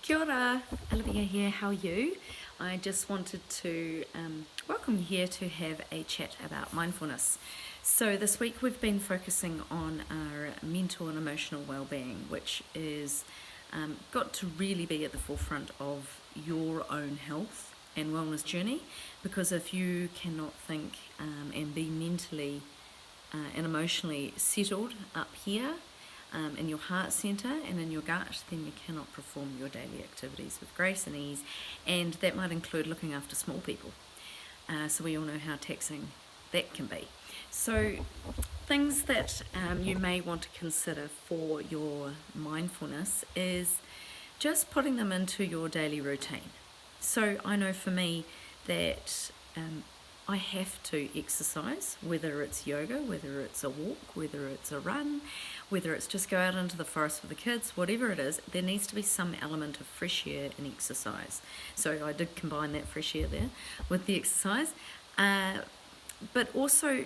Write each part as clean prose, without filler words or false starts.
Kia ora, Olivia here, how are you? I just wanted to welcome you here to have a chat about mindfulness. So this week we've been focusing on our mental and emotional well-being, which is got to really be at the forefront of your own health and wellness journey, because if you cannot think and be mentally and emotionally settled up here, in your heart centre and in your gut, then you cannot perform your daily activities with grace and ease, and that might include looking after small people. So we all know how taxing that can be. So things that you may want to consider for your mindfulness is just putting them into your daily routine. So I know for me that I have to exercise, whether it's yoga, whether it's a walk, whether it's a run, whether it's just go out into the forest with the kids, whatever it is, there needs to be some element of fresh air and exercise. So I did combine that fresh air there with the exercise. But also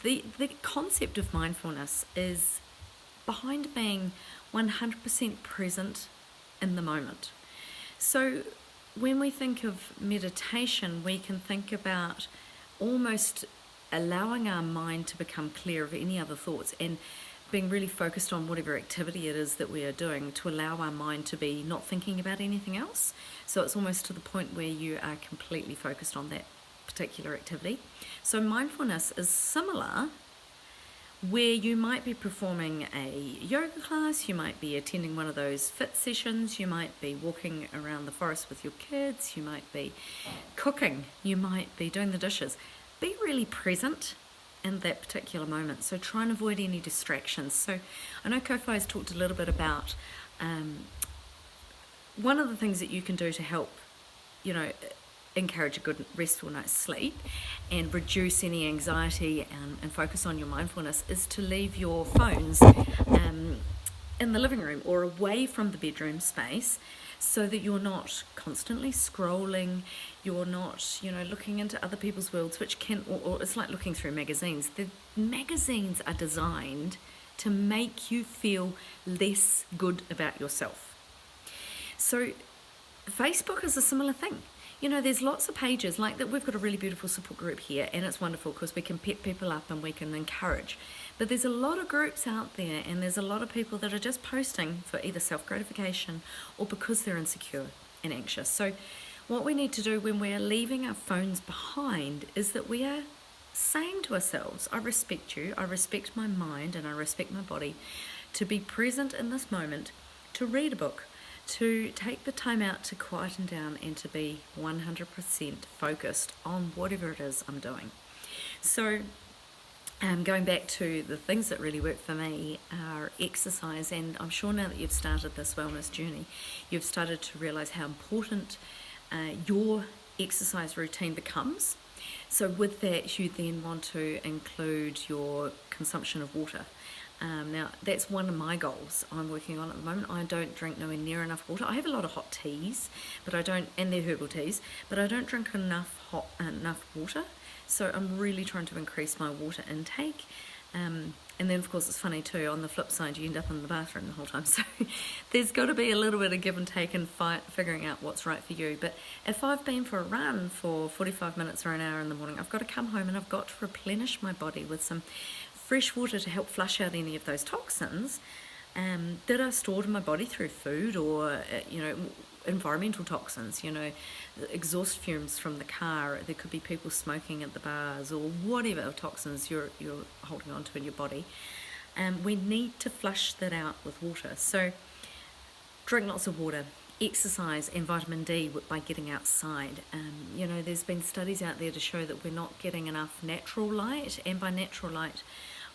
the concept of mindfulness is behind being 100% present in the moment. So when we think of meditation, we can think about almost allowing our mind to become clear of any other thoughts and being really focused on whatever activity it is that we are doing, to allow our mind to be not thinking about anything else. So it's almost to the point where you are completely focused on that particular activity. So mindfulness is similar, where you might be performing a yoga class, you might be attending one of those fit sessions, you might be walking around the forest with your kids, you might be cooking, you might be doing the dishes. Be really present in that particular moment. So try and avoid any distractions. So I know Kofi has talked a little bit about one of the things that you can do to help, encourage a good restful night's sleep and reduce any anxiety and focus on your mindfulness is to leave your phones in the living room or away from the bedroom space, so that you're not constantly scrolling, you're not, looking into other people's worlds, which can, or it's like looking through magazines. The magazines are designed to make you feel less good about yourself. So Facebook is a similar thing. There's lots of pages like that. We've got a really beautiful support group here, and it's wonderful because we can pep people up and we can encourage. But there's a lot of groups out there, and there's a lot of people that are just posting for either self-gratification or because they're insecure and anxious. So what we need to do when we're leaving our phones behind is that we are saying to ourselves, I respect you, I respect my mind, and I respect my body, to be present in this moment, to read a book, to take the time out to quieten down and to be 100% focused on whatever it is I'm doing. So going back to the things that really work for me are exercise, and I'm sure now that you've started this wellness journey, you've started to realize how important your exercise routine becomes. So with that, you then want to include your consumption of water. Now, that's one of my goals I'm working on at the moment. I don't drink nowhere near enough water. I have a lot of hot teas, but I don't, and they're herbal teas, but I don't drink enough water. So I'm really trying to increase my water intake. And then, of course, it's funny too, on the flip side, you end up in the bathroom the whole time. So there's got to be a little bit of give and take and figuring out what's right for you. But if I've been for a run for 45 minutes or an hour in the morning, I've got to come home and I've got to replenish my body with some fresh water to help flush out any of those toxins that are stored in my body through food or, environmental toxins, exhaust fumes from the car. There could be people smoking at the bars or whatever toxins you're holding on to in your body. We need to flush that out with water. So drink lots of water, exercise, and vitamin D by getting outside. There's been studies out there to show that we're not getting enough natural light, and by natural light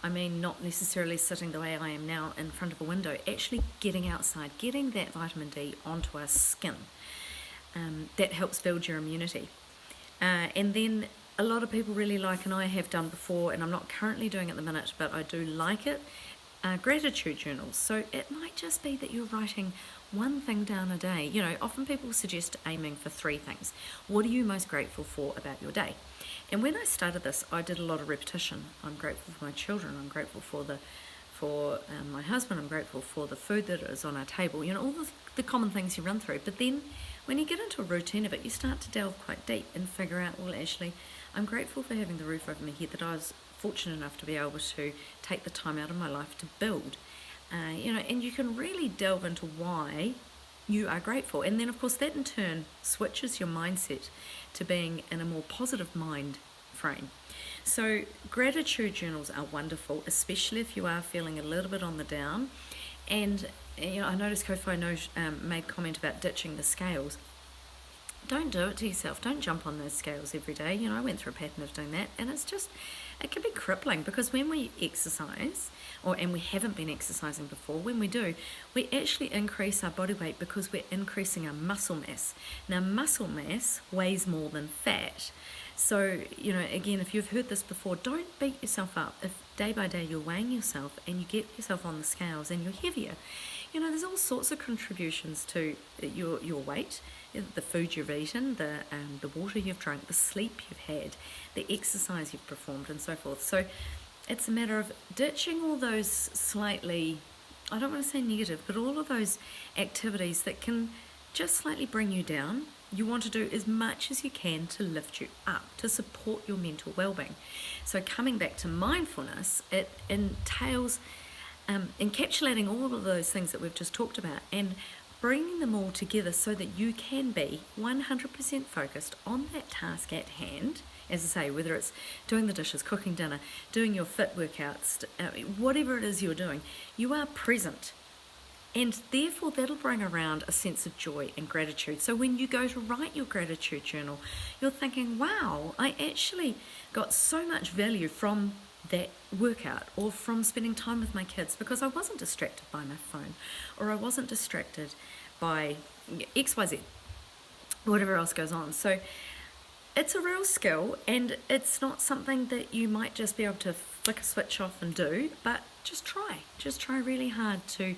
I mean not necessarily sitting the way I am now in front of a window, actually getting outside, getting that vitamin D onto our skin. That helps build your immunity. And then a lot of people really like, and I have done before, and I'm not currently doing it at the minute, but I do like it, gratitude journals. So it might just be that you're writing one thing down a day. Often people suggest aiming for 3 things. What are you most grateful for about your day? And when I started this, I did a lot of repetition. I'm grateful for my children. I'm grateful for the for my husband, I'm grateful for the food that is on our table, all the common things you run through. But then when you get into a routine of it, you start to delve quite deep and figure out, well, actually, I'm grateful for having the roof over my head that I was fortunate enough to be able to take the time out of my life to build. And you can really delve into why you are grateful. And then, of course, that in turn switches your mindset to being in a more positive mind frame. So gratitude journals are wonderful, especially if you are feeling a little bit on the down. And I noticed Kofi made comment about ditching the scales. Don't do it to yourself. Don't jump on those scales every day. I went through a pattern of doing that, and it can be crippling, because when we exercise, and we haven't been exercising before, when we do, we actually increase our body weight because we're increasing our muscle mass. Now, muscle mass weighs more than fat. So, again, if you've heard this before, don't beat yourself up. If day by day you're weighing yourself and you get yourself on the scales and you're heavier, there's all sorts of contributions to your weight. The food you've eaten, the water you've drunk, the sleep you've had, the exercise you've performed, and so forth. So it's a matter of ditching all those slightly, I don't want to say negative, but all of those activities that can just slightly bring you down. You want to do as much as you can to lift you up, to support your mental well-being. So coming back to mindfulness, it entails encapsulating all of those things that we've just talked about and bringing them all together so that you can be 100% focused on that task at hand. As I say, whether it's doing the dishes, cooking dinner, doing your fit workouts, whatever it is you're doing, you are present. And therefore, that'll bring around a sense of joy and gratitude. So when you go to write your gratitude journal, you're thinking, wow, I actually got so much value from that workout, or from spending time with my kids, because I wasn't distracted by my phone, or I wasn't distracted by XYZ, whatever else goes on. So it's a real skill, and it's not something that you might just be able to flick a switch off and do, but just try really hard to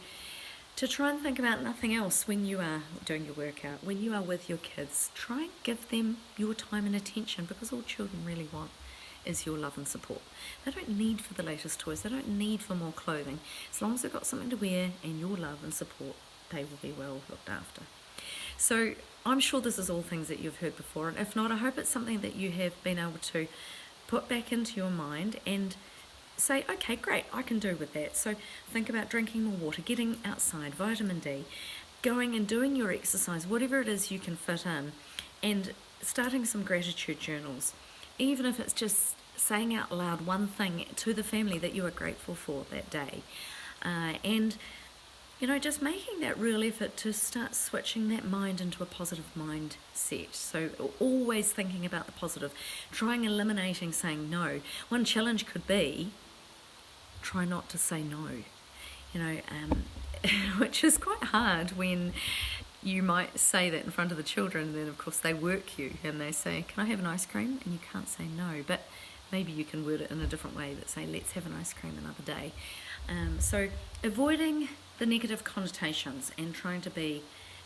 try and think about nothing else when you are doing your workout, when you are with your kids. Try and give them your time and attention, because all children really want is your love and support. They don't need for the latest toys, they don't need for more clothing. As long as they've got something to wear and your love and support, they will be well looked after. So I'm sure this is all things that you've heard before, and if not, I hope it's something that you have been able to put back into your mind and say, okay, great, I can do with that. So think about drinking more water, getting outside, vitamin D, going and doing your exercise, whatever it is you can fit in, and starting some gratitude journals. Even if it's just saying out loud one thing to the family that you are grateful for that day. And just making that real effort to start switching that mind into a positive mindset. So always thinking about the positive, trying eliminating saying no. One challenge could be, try not to say no, which is quite hard when you might say that in front of the children, and then of course they work you and they say, can I have an ice cream? And you can't say no, but maybe you can word it in a different way that say, let's have an ice cream another day. So avoiding the negative connotations and trying to be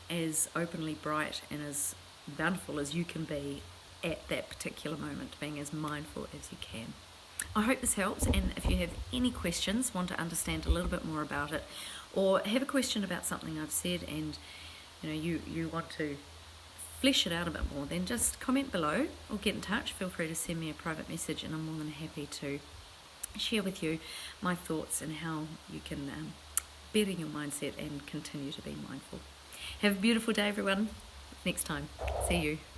as openly bright and as bountiful as you can be at that particular moment, being as mindful as you can. I hope this helps, and if you have any questions, want to understand a little bit more about it, or have a question about something I've said and you want to flesh it out a bit more, then just comment below or get in touch. Feel free to send me a private message, and I'm more than happy to share with you my thoughts and how you can better your mindset and continue to be mindful. Have a beautiful day, everyone. Next time. See you.